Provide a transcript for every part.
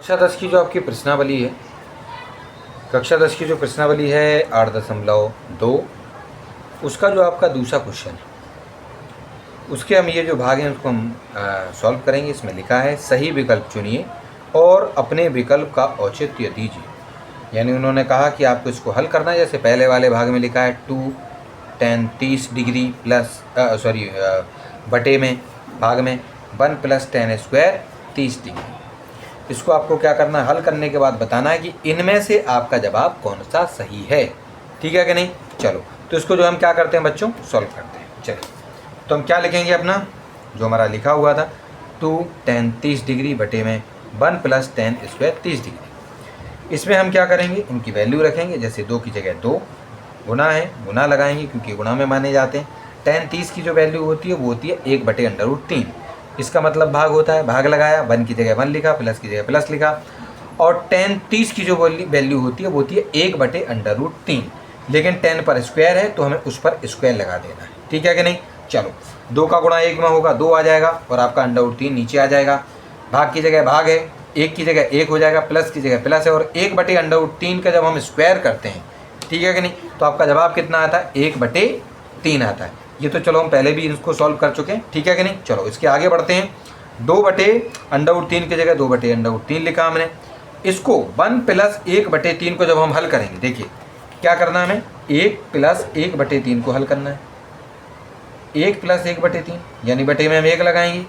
कक्षा 10 की जो आपकी प्रश्नावली है, कक्षा 10 की जो प्रश्नावली है 8.2, उसका जो आपका दूसरा क्वेश्चन है, उसके हम ये जो भाग हैं उसको हम सॉल्व करेंगे। इसमें लिखा है सही विकल्प चुनिए और अपने विकल्प का औचित्य दीजिए। यानी उन्होंने कहा कि आपको इसको हल करना है। जैसे पहले वाले भाग में लिखा है 2 tan 30 डिग्री प्लस बटे में भाग में 1 + tan स्क्वायर 30 डिग्री। इसको आपको क्या करना है, हल करने के बाद बताना है कि इनमें से आपका जवाब कौन सा सही है। ठीक है कि नहीं। चलो तो इसको जो हम क्या करते हैं बच्चों, सॉल्व करते हैं। चलिए तो हम क्या लिखेंगे, अपना जो हमारा लिखा हुआ था 2 tan 30 डिग्री बटे में 1 + tan स्क्वायर 30 डिग्री। इसमें हम क्या करेंगे, इनकी वैल्यू रखेंगे। जैसे 2 की जगह 2, गुना है गुना लगाएंगे क्योंकि गुणा में माने जाते हैं। tan 30 की जो वैल्यू होती है वो होती है 1/√3। इसका मतलब भाग होता है, भाग लगाया, 1 की जगह 1 लिखा, प्लस की जगह प्लस लिखा। और tan 30 की जो वैल्यू होती है वो होती है 1/√3। लेकिन 10 पर स्क्वायर है तो हमें उस पर स्क्वायर लगा देना है। ठीक है कि नहीं। चलो 2 का गुणा 1 में होगा 2 आ जाएगा और आपका √3 नीचे आ जाएगा। भाग की जगह भाग है, 1 की जगह 1 हो जाएगा, प्लस की जगह प्लस है। और 1/√3 का जब हम स्क्वायर करते हैं, ठीक है कि नहीं, तो आपका जवाब कितना आता है, 1/3 आता है। ये तो चलो हम पहले भी इसको सॉल्व कर चुके हैं। ठीक है कि नहीं। चलो इसके आगे बढ़ते हैं। 2/√3 की जगह 2/√3 लिखा हमने। इसको 1 + 1/3 को जब हम हल करेंगे, देखिए क्या करना है, हमें 1 + 1/3 को हल करना है। 1 + 1/3 यानी बटे में हम 1 लगाएंगे।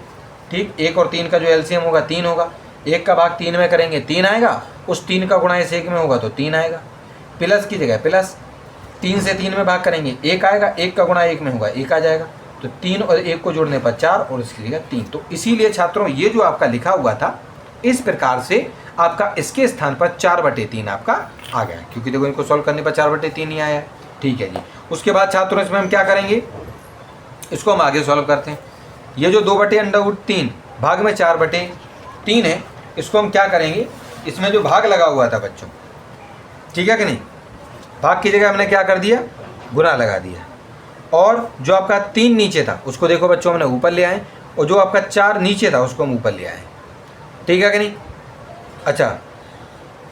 ठीक, 1 और 3 का जो एलसीएम होगा 3 होगा। 1 का भाग 3 में करेंगे 3 आएगा, उस 3 का गुणा इस 1 में होगा तो 3 आएगा। प्लस की जगह प्लस, 3 से 3 में भाग करेंगे 1 आएगा, 1 का गुणा 1 में होगा 1 आ जाएगा। तो 3 और 1 को जोड़ने पर 4 और इसकी जगह 3। तो इसीलिए छात्रों ये जो आपका लिखा हुआ था, इस प्रकार से आपका इसके स्थान पर 4/3 आपका आ गया, क्योंकि देखो इनको सॉल्व करने पर 4/3 ही आया है। ठीक है जी। उसके बाद छात्रों इसमें हम क्या करेंगे, इसको हम आगे सॉल्व करते हैं। ये जो 2/√3 भाग में 4/3 है, इसको हम क्या करेंगे, इसमें जो भाग लगा हुआ था बच्चों, ठीक है कि नहीं, भाग की जगह हमने क्या कर दिया, गुना लगा दिया। और जो आपका 3 नीचे था उसको देखो बच्चों हमने ऊपर ले आए, और जो आपका 4 नीचे था उसको हम ऊपर ले आए। ठीक है कि नहीं। अच्छा,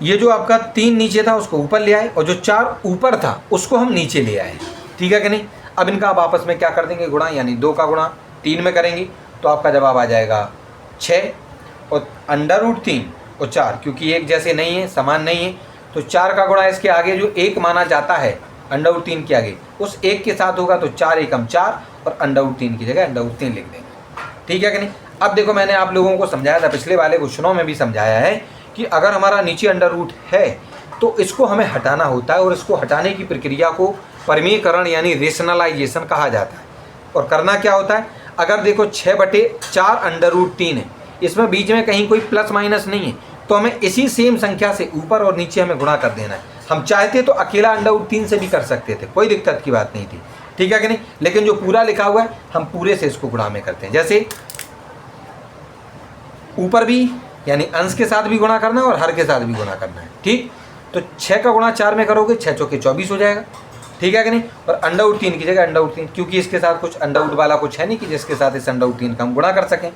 ये जो आपका 3 नीचे था उसको ऊपर ले आए, और जो 4 ऊपर था उसको हम नीचे ले आए। ठीक है कि नहीं। अब इनका आप आपस में क्या कर देंगे, गुणा, यानी 2 का गुणा 3 में करेंगे तो आपका जवाब आ जाएगा 6। और √3 और 4 क्योंकि एक जैसे नहीं है, समान नहीं है, तो 4 का गुणा इसके आगे जो 1 माना जाता है √3 के आगे, उस 1 के साथ होगा तो 4 एकम 4 और √3 की जगह √3 लिख देंगे। ठीक है कि नहीं। अब देखो मैंने आप लोगों को समझाया था, पिछले वाले क्वेश्चनों में भी समझाया है कि अगर हमारा नीचे अंडर है तो इसको हमें हटाना होता है, और इसको हटाने की प्रक्रिया को परमीकरण यानी रेशनलाइजेशन कहा जाता है। और करना क्या होता है, अगर देखो 6/4 √3 है, इसमें बीच में कहीं कोई प्लस माइनस नहीं है, तो हमें इसी सेम संख्या से ऊपर और नीचे हमें गुणा कर देना है। हम चाहते तो अकेला √3 से भी कर सकते थे, कोई दिक्कत की बात नहीं थी। ठीक है कि नहीं। लेकिन जो पूरा लिखा हुआ है हम पूरे से इसको गुणा में करते हैं। जैसे ऊपर भी यानी अंश के साथ भी गुणा करना है और हर के साथ भी गुणा करना है। ठीक, तो 6 का गुणा 4 में करोगे 6 चौके 24 हो जाएगा। ठीक है कि नहीं। और √3 की जगह √3, क्योंकि इसके साथ कुछ अंडर वाला कुछ है नहीं कि जिसके साथ इस √3 का हम गुणा कर सकें।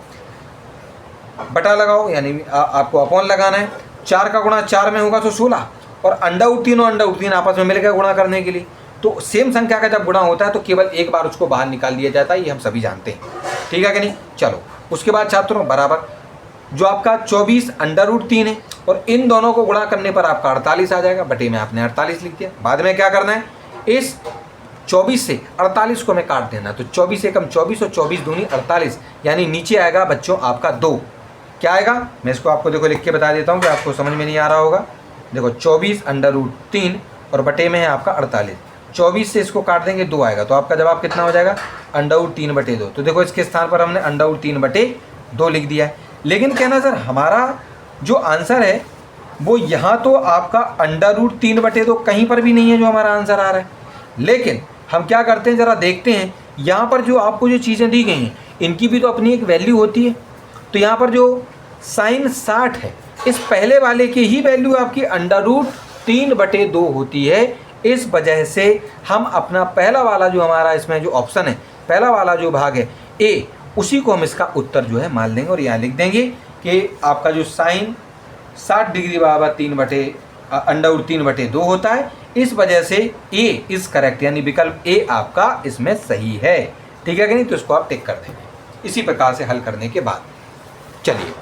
बटा लगाओ, यानी आपको अपॉन लगाना है। 4 का गुणा 4 में होगा तो 16, और √3 और √3 आपस में मिल गया गुणा करने के लिए। तो सेम संख्या का जब गुणा होता है तो केवल एक बार उसको बाहर निकाल दिया जाता है, ये हम सभी जानते हैं। ठीक है कि नहीं। चलो उसके बाद छात्रों बराबर जो आपका 24 √3 है, और इन दोनों को गुणा करने पर आपका 48 आ जाएगा। बटे में आपने 48 लिख दिया। बाद में क्या करना है, इस 24 से 48 को हमें काट देना। तो 24 एकम 24 और 24 दूनी 48, यानी नीचे आएगा बच्चों आपका 2। क्या आएगा, मैं इसको आपको देखो लिख के बता देता हूँ कि आपको समझ में नहीं आ रहा होगा। देखो 24 √3 और बटे में है आपका 48। 24 से इसको काट देंगे 2 आएगा, तो आपका जवाब कितना हो जाएगा, √3/2। तो देखो इसके स्थान पर हमने √3/2 लिख दिया है। लेकिन कहना सर हमारा जो आंसर है वो यहाँ तो आपका √3/2 कहीं पर भी नहीं है जो हमारा आंसर आ रहा है। लेकिन हम क्या करते हैं, ज़रा देखते हैं यहाँ पर जो आपको जो चीज़ें दी गई हैं इनकी भी तो अपनी एक वैल्यू होती है। तो यहाँ पर जो sin 60 है, इस पहले वाले की ही वैल्यू आपकी √3/2 होती है। इस वजह से हम अपना पहला वाला जो हमारा इसमें जो ऑप्शन है, पहला वाला जो भाग है ए, उसी को हम इसका उत्तर जो है मान लेंगे। और यहाँ लिख देंगे कि आपका जो sin 60 डिग्री बराबर 3/2 होता है। इस वजह से ए इज करेक्ट, यानी विकल्प ए आपका इसमें सही है। ठीक है कि नहीं? तो इसको आप टिक कर देंगे इसी प्रकार से हल करने के बाद। चलिए